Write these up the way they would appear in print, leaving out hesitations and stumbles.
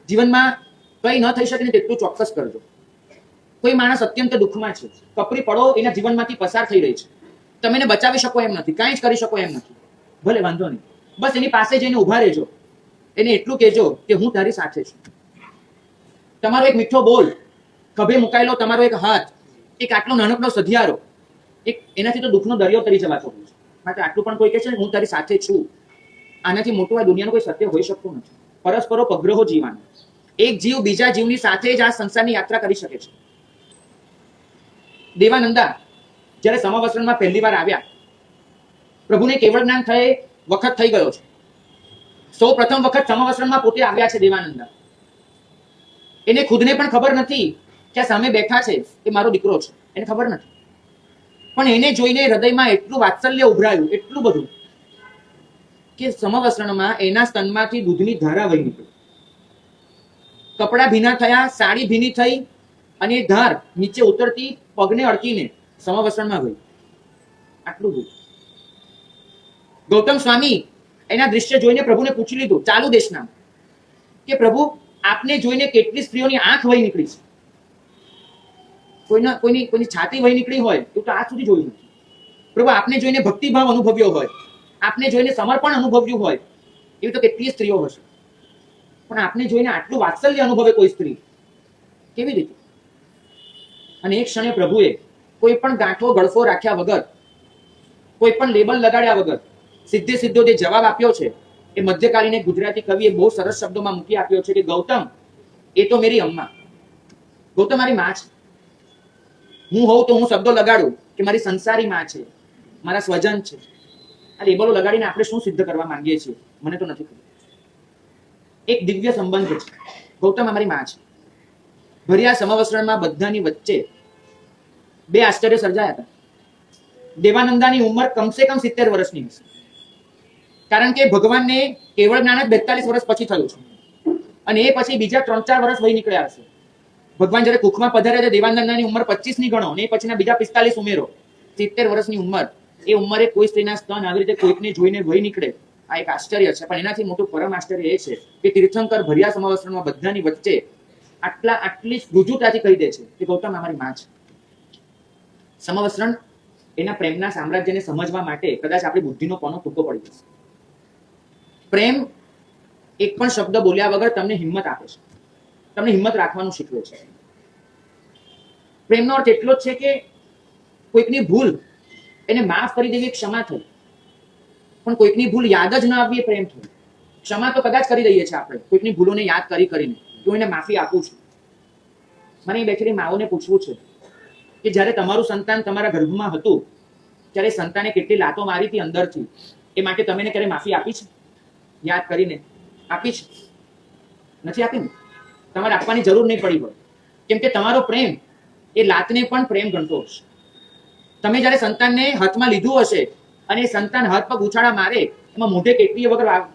જીવનમાં કંઈ ન થઈ શકે ને તેટલું ચોક્કસ કરજો. કોઈ માણસ અત્યંત દુઃખમાં છે, કપરી પડો એના જીવનમાંથી પસાર થઈ રહી છે, તમે એને બચાવી શકો એમ નથી, કાંઈ જ કરી શકો એમ નથી, ભલે વાંધો નહીં, બસ એની પાસે જઈને ઉભા રહેજો, એને એટલું કહેજો કે હું તારી સાથે છું. તમારો એક મીઠો બોલ, ખભે મુકાયેલો તમારો એક હાથ, એક આટલો નાનકડો સધિયારો, એક એનાથી તો દુઃખનો દરિયો તરી જવાતો હોય છે. માટે આટલું પણ કોઈ કહે છે ને હું તારી સાથે છું, આનાથી મોટું આ દુનિયાનું કોઈ સત્ય હોઈ શકતું નથી. પરસ્પરો પગ્રહો જીવવાનો, એક જીવ બીજા જીવની સાથે જ આ સંસારની યાત્રા કરી શકે છે. દેવાનંદા જ્યારે સમવસ્ત્રમાં પહેલી વાર આવ્યા, પ્રભુને કેવળ જ્ઞાન થયે વખત થઈ ગયો છે. સૌ પ્રથમ વખત સમવસ્ત્રમાં પોતે આવ્યા છે દેવાનંદા. એને ખુદને પણ ખબર નથી કે આ સામે બેઠા છે એ મારો દીકરો છે, એને ખબર નથી. પણ એને જોઈને હૃદયમાં એટલું વાત્સલ્ય ઉભરાયું, એટલું બધું કે સમવસ્ત્રમાં એના સ્તનમાંથી દૂધની ધારા વહી નીકળી. કપડા ભીના થયા, સાડી ભીની થઈ અને એ ધાર નીચે ઉતરતી પગને અડકીને સમવસ્ત્રમાં ગઈ. આટલું બધું. ગૌતમ સ્વામી એના દૃશ્ય જોઈને પ્રભુને પૂછી લીધું ચાલુ દેશના કે પ્રભુ આપને જોઈને કેટલી સ્ત્રીઓની આંખ વહી નીકળી છે, કોઈની છાતી વહી નીકળી હોય એવું તો આજ સુધી જોયું નથી. પ્રભુ આપને જોઈને ભક્તિભાવ અનુભવ્યો હોય, આપને જોઈને સમર્પણ અનુભવ્યું હોય એવી તો કેટલી સ્ત્રીઓ હશે, પણ આપને જોઈને આટલું વાત્સલ્ય અનુભવે કોઈ સ્ત્રી કેવી રીતે? અને એક ક્ષણે પ્રભુએ કોઈ પણ ગાંઠો ગળફો રાખ્યા વગર, કોઈ પણ લેબલ લગાડ્યા વગર સીધે સીધો જે જવાબ આપ્યો છે એ મધ્યકાલીન ગુજરાતી કવિએ બહુ સરસ શબ્દોમાં મૂકી આપ્યો છે કે ગૌતમ એ તો મેરી અમ્મા, ગૌતમ મારી માં છે. હું હોઉં તો હું શબ્દો લગાડું કે મારી સંસારી માં છે, મારા સ્વજન છે. આ લેબલો લગાડીને આપણે શું સિદ્ધ કરવા માંગીએ છીએ મને તો નથી ખબર. એક દિવ્ય સંબંધ છે. ગૌતમ અમારી માં છે. ભર્યા સમવસ્ત્રમાં બધાની વચ્ચે બે આશ્ચર્ય સર્જાયા હતા. દેવાનંદાની ઉંમર કમસે કમ 70 વર્ષની હશે, કારણ કે ભગવાનને કેવળ જ્ઞાન જ 42 વર્ષ પછી થયું છે અને એ પછી બીજા 3-4 વર્ષ વહી નીકળ્યા હશે. ભગવાન જયારે કુખમાં પધાર્યા દેવાનંદાની ઉંમર 25 ની ગણો ને પછીના બીજા 45 ઉમેરો, 70 વર્ષની ઉંમર. એ ઉંમરે કોઈ સ્ત્રીના સ્તન આવી રીતે કોઈકને જોઈને વહી નીકળે, આ એક આશ્ચર્ય છે. પણ એનાથી મોટું પરમ આશ્ચર્ય એ છે કે તીર્થંકર ભર્યા સમવસ્ત્રમાં બધાની વચ્ચે આટલી રુજુતાથી કહી દે છે કે ગૌતમ અમારી માં છે. સમવસ્ત્રણ એના પ્રેમના સામ્રાજ્યને સમજવા માટે કદાચ આપણી બુદ્ધિનો કોનો ટૂંકો પડી જશે. પ્રેમ એક પણ શબ્દ બોલ્યા વગર તમને હિંમત આપે છે, તમને હિંમત રાખવાનું શીખવે છે. પ્રેમનો અર્થ એટલો જ છે કે કોઈકની ભૂલ એને માફ કરી દેવી ક્ષમા થઈ, પણ કોઈકની ભૂલ યાદ જ ન આવવી એ પ્રેમ થઈ. ક્ષમા તો કદાચ કરી દઈએ છીએ આપણે કોઈકની ભૂલોને યાદ કરીને, હું એને માફી આપું છું. મને એ બેઠેલી માઓને પૂછવું છે કે જ્યારે તમારું સંતાન તમારા ગર્ભમાં હતું ત્યારે સંતાને કેટલી લાતો મારી હતી અંદરથી, એ માટે તમે એને ક્યારે માફી આપી છે? યાદ કરીને આપી છે? નથી આપી ને? તમારે આપવાની જરૂર નહીં પડી હોય, કેમ કે તમારો પ્રેમ એ લાતને પણ પ્રેમ ગણતો હશે. તમે જ્યારે સંતાનને હાથમાં લીધું હશે અને એ સંતાન હાથ પગ ઉછાળા મારે, એમાં મોઢે કેટલી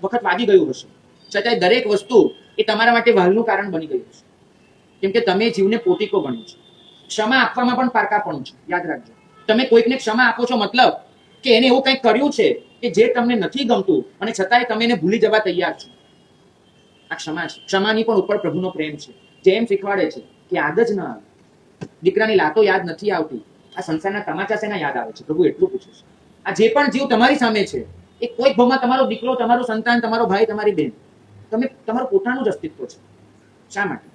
વખત વાગી ગયું હશે, છતાંય દરેક વસ્તુ એ તમારા માટે વહાલનું કારણ બની ગયું છે, કેમ કે તમે જીવને પોતીકો ગણ્યો છે. ક્ષમા આપવામાં પણ પારકાપણું છે, યાદ રાખજો. તમે કોઈકને ક્ષમા આપો છો મતલબ કે એને એવું કંઈક કર્યું છે કે જે તમને નથી ગમતું અને છતાંય તમે એને ભૂલી જવા તૈયાર છો. આ ક્ષમા છે. ક્ષમાની પણ ઉપર પ્રભુનો પ્રેમ છે, જે એમ શીખવાડે છે કે યાદ જ ન આવે. દીકરાની લાતો યાદ નથી આવતી, આ સંસારના તમાચા શેના યાદ આવે છે? પ્રભુ એટલું પૂછે છે. આ જે પણ જીવ તમારી સામે છે એ કોઈક ભાવમાં તમારો દીકરો, તમારું સંતાન, તમારો ભાઈ, તમારી બેન, તમે તમારું પોતાનું જ અસ્તિત્વ છે. શા માટે?